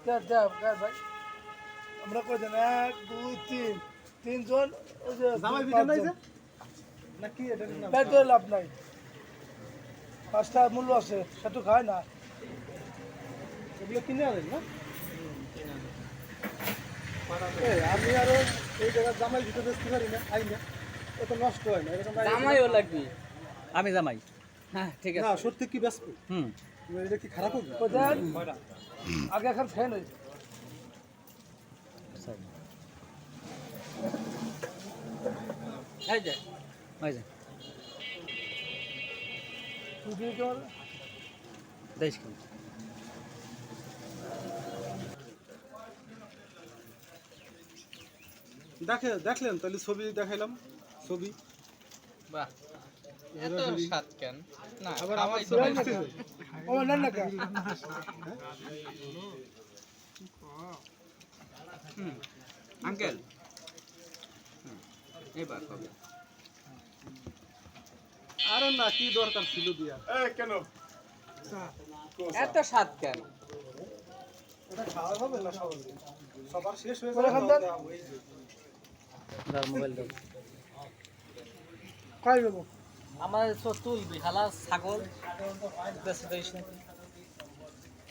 ভাই আমরা কয়জন 1 2 3 তিনজন ওই যে জামাই বিটা নাই যে নাকি এটা না তাই তো লাভ নাই 5টা মূল্য আছে সেটা খায় না এগুলো কিনে আনেন না এই আমি আরো এই জায়গা জামাই বিটা বেচতে পারি না আই না এটা নষ্ট হয় না এরকম জামাইও লাগবে আমি জামাই হ্যাঁ ঠিক না আছে সত্যি কি বেচবো এটা কি খারাপ হবে কোথায় আগে এখন ফ্যান হয়েছে এই যে এই যে তুই কেমন দেশ কি দেখলেন তাহলে ছবি দেখাইলাম ছবি বাহ এত স্বাদ কেন না আবার খাওয়াই তো আমার ভালো। ও না না কা আঙ্কেল এবার কবে আরে না কি দরকার ছিল দিয়া এত স্বাদ কেন এটা খাওয়া হবে না সবার শেষ হয়ে ওরা খান দেন। দাও মোবাইল দাও কয় দেবো আমার তো তুলবি খালা ছাগল বেশি দিস না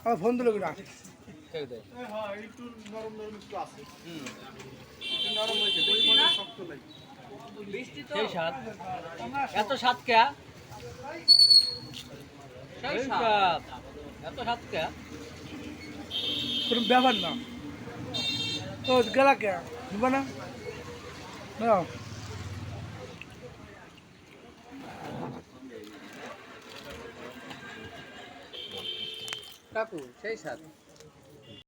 আমার ফোন দিল কিনা কেউ দেয় হ্যাঁ একটু নরম নরম একটু আছে হুম একটু নরম হয়েছে ওই মানে শক্ত নাই বৃষ্টি তো সেই স্বাদ এত স্বাদ কে সেই সেই স্বাদ স্বাদ এত স্বাদ কে কোনো ব্যাপার না ও গেলা কে দিবা না না কাকু সেই স্বাদ